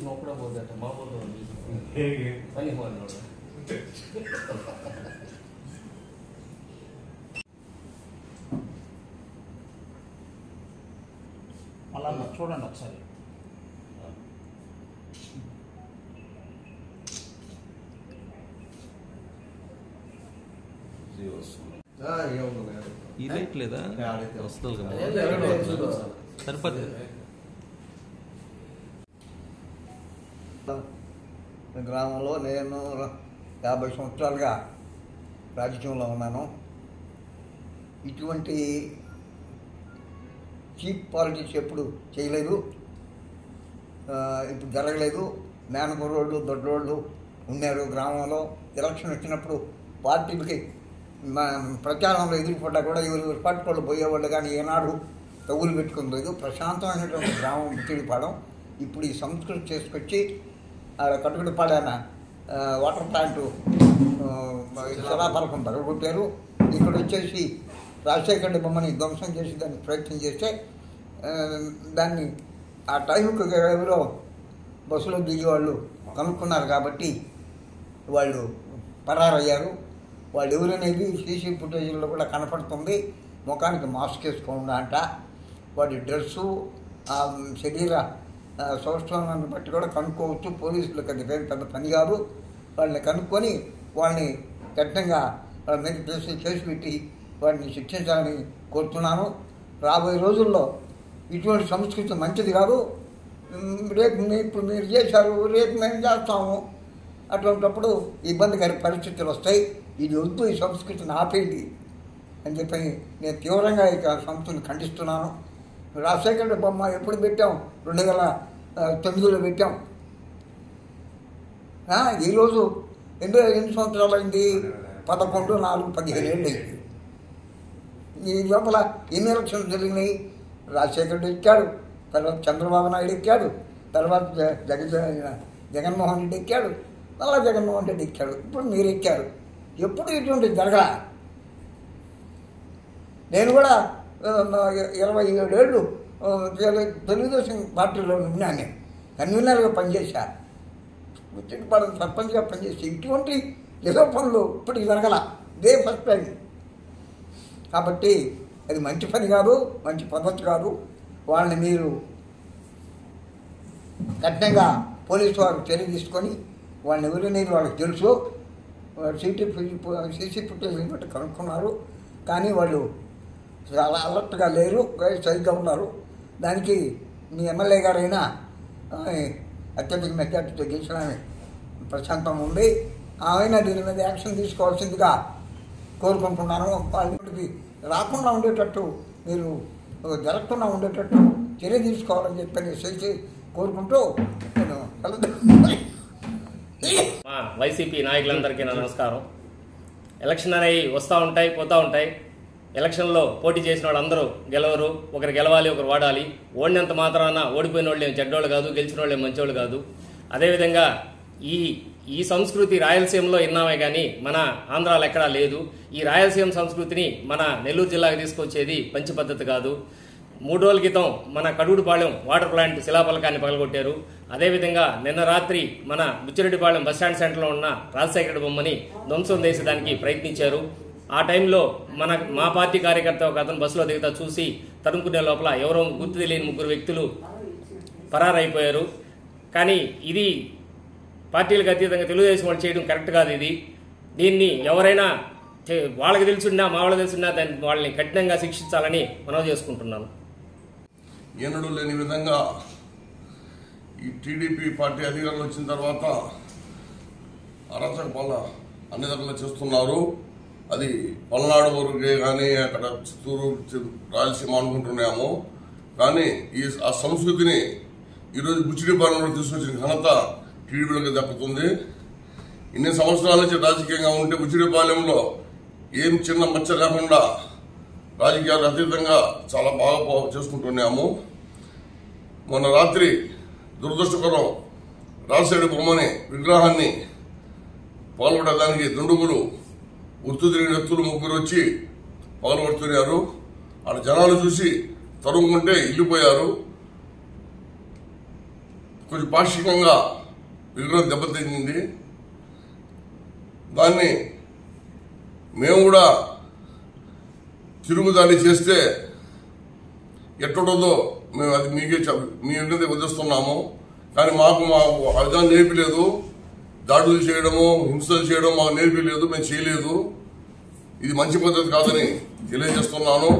నొక్కడా పోతాట మా పోతాం అని పోతున్నాడు. అలా చూడండి ఒకసారి. ఇదేట్లేదా వస్తుంది కదా సరిపోతుంది. గ్రామంలో నేను 50 సంవత్సరాలుగా రాజకీయంలో ఉన్నాను. ఇటువంటి చీప్ పాలిటిక్స్ ఎప్పుడు చేయలేదు, ఇప్పుడు జరగలేదు. మేనకురోళ్ళు దొడ్డోళ్ళు ఉన్నారు గ్రామంలో. ఎలక్షన్ వచ్చినప్పుడు పార్టీలకి ప్రచారంలో ఎదురుపడ్డా కూడా ఎవరు పట్టుకోళ్ళు పోయేవాళ్ళు, కానీ ఏనాడు తగులు పెట్టుకుని లేదు. ప్రశాంతమైనటువంటి గ్రామం ముచ్చిడిపాడం. ఇప్పుడు ఈ సంస్కృతి చేసుకొచ్చి కట్టుకుడిపాడాన వాటర్ ప్లాంటు శిలాఫలకం పగలగొట్టారు. ఇక్కడ వచ్చేసి రాజశేఖర రెడ్డి బొమ్మని ధ్వంసం చేసి దానికి ప్రయత్నం చేస్తే దాన్ని ఆ టైంకి ఎవరో బస్సులో దిగేవాళ్ళు కనుక్కున్నారు కాబట్టి వాళ్ళు పరారయ్యారు. వాళ్ళు ఎవరనేది సీసీ ఫుటేజీల్లో కూడా కనపడుతుంది. ముఖానికి మాస్క్ వేసుకోకుండా అంట. వాడి డ్రెస్సు, శరీర సౌష్ఠవాన్ని బట్టి కూడా కనుక్కోవచ్చు. పోలీసులకు అది పెద్ద పని కాదు. వాళ్ళని కనుక్కొని వాళ్ళని కఠినంగా వాళ్ళ మీద కేసు పెట్టి వాడిని శిక్షించాలని కోరుతున్నాను. రాబోయే రోజుల్లో ఇటువంటి సంస్కృతి మంచిది కాదు. రేపు ఇప్పుడు మీరు చేశారు, రేపు మేము చేస్తాము, అటువంటిప్పుడు ఇబ్బందికర పరిస్థితులు వస్తాయి. ఇది వద్దు, ఈ సంస్కృతిని ఆపేది అని చెప్పి నేను తీవ్రంగా ఇక సంస్థను ఖండిస్తున్నాను. రాజశేఖర బొమ్మ ఎప్పుడు పెట్టాం? 2009లో పెట్టాం. ఈరోజు ఎన్ని సంవత్సరాలు అయింది? 11, 4, 15 ఏళ్ళు అయింది. ఈ లోపల ఎన్ని ఎలక్షన్లు జరిగినాయి? రాజశేఖర రెడ్డి ఎక్కాడు, తర్వాత చంద్రబాబు నాయుడు ఎక్కాడు, తర్వాత జగన్మోహన్ రెడ్డి ఎక్కాడు, మళ్ళా జగన్మోహన్ రెడ్డి ఎక్కాడు, ఇప్పుడు మీరు ఎక్కారు. ఎప్పుడు ఇటువంటి జరగల. నేను కూడా 27 ఏళ్ళు తెలుగుదేశం పార్టీలో ఉన్నాను. కన్వీనర్గా పనిచేశా, ముచ్చిడిపాలెం సర్పంచ్గా పనిచేసి ఇటువంటి ఏదో పనులు ఇప్పటికి జరగల. ఇదే ఫస్ట్ టైం. కాబట్టి అది మంచి పని కాదు, మంచి పద్ధతి కాదు. వాళ్ళని మీరు కఠినంగా పోలీసు వారు చర్య తీసుకొని వాళ్ళని ఎవరినేది వాళ్ళకి తెలుసు. సీసీ ఫుటేజ్ బట్టి కనుక్కున్నారు, కానీ వాళ్ళు చాలా అలర్ట్గా లేరు, సరిగ్గా ఉన్నారు. దానికి మీ ఎమ్మెల్యే గారైనా అత్యధిక మెజార్టీతో గెలిచడానికి ప్రశాంతంగా ఉంది. ఆయన దీని మీద యాక్షన్ తీసుకోవాల్సిందిగా కోరుకుంటున్నాను. వాళ్ళకి రాకుండా ఉండేటట్టు, మీరు జరగకుండా ఉండేటట్టు చర్య తీసుకోవాలని చెప్పి కోరుకుంటూ నేను వైసీపీ నాయకులందరికీ నమస్కారం. ఎలక్షన్ అనేవి వస్తూ ఉంటాయి, పోతూ ఉంటాయి. ఎలక్షన్లో పోటీ చేసిన వాళ్ళందరూ గెలవరు. ఒకరు గెలవాలి, ఒకరు వాడాలి. ఓడినంత మాత్రాన ఓడిపోయిన వాళ్ళు ఏం చెడ్డోళ్ళు కాదు, గెలిచిన వాళ్ళు ఏం మంచోళ్ళు కాదు. అదేవిధంగా ఈ సంస్కృతి రాయలసీమలో విన్నామే కానీ మన ఆంధ్రాలో ఎక్కడా లేదు. ఈ రాయలసీమ సంస్కృతిని మన నెల్లూరు జిల్లాకు తీసుకొచ్చేది మంచి పద్ధతి కాదు. 3 రోజుల క్రితం మన కడుగుడిపాళెం వాటర్ ప్లాంట్ శిలాఫలకాన్ని పగలగొట్టారు. అదేవిధంగా నిన్న రాత్రి మన బుచ్చిరెడ్డిపాళెం బస్టాండ్ సెంటర్లో ఉన్న రాజశేఖర బొమ్మని ధ్వంసం చేసేదానికి ప్రయత్నించారు. ఆ టైంలో మా పార్టీ కార్యకర్త ఒక అతను బస్సులో దిగుతా చూసి తరుముకునే లోపల ఎవరో గుర్తు తెలియని 3 వ్యక్తులు పరారైపోయారు. కానీ ఇది పార్టీలకు అతీతంగా తెలుగుదేశం వాళ్ళు చేయడం కరెక్ట్ కాదు. దీన్ని ఎవరైనా వాళ్ళకి తెలుసున్నా మా వాళ్ళకి తెలుసున్నా దాన్ని వాళ్ళని కఠినంగా శిక్షించాలని మనవి చేసుకుంటున్నాను. ఎన్నడూ లేని విధంగా ఈ టీడీపీ పార్టీ అధికారంలో వచ్చిన తర్వాత అరాచక పాలన అన్ని దగ్గర చేస్తున్నారు. అది పల్నాడు వరకే కానీ అక్కడ చిత్తూరు రాయలసీమ అనుకుంటున్నాము. కానీ ఆ సంస్కృతిని ఈరోజు బుచ్చిడిపాలెంలో తీసుకొచ్చిన ఘనత టీడీపీలకు దక్కుతుంది. ఇన్ని సంవత్సరాల నుంచి రాజకీయంగా ఉంటే బుచ్చిడిపాలెంలో ఏం చిన్న మచ్చ లేకుండా రాజకీయాలు అతీతంగా చాలా బాగా చేసుకుంటున్నాము. మొన్న రాత్రి దురదృష్టకరం రాజశేఖర బొమ్మని విగ్రహాన్ని పాల్గొనడానికి దుండుగులు గుర్తు తిరిగిన వ్యక్తులు 3 వచ్చి పాల్గొడుతున్నారు. ఆడ జనాలు చూసి తరుముకుంటే ఇల్లిపోయారు. కొంచెం పాక్షికంగా విగ్రహం దెబ్బతింది. దాన్ని మేము కూడా తిరుగుదాడి చేస్తే ఎట్టుంటుందో మేము అది మీ ఇంటికి వదిలిస్తున్నాము. కానీ మాకు మా విధానం నేర్పిలేదు. దాడులు చేయడము, హింసలు చేయడం మాకు నేర్పిలేదు, మేము చేయలేదు. ఇది మంచి పద్ధతి కాదని తెలియజేస్తున్నాను.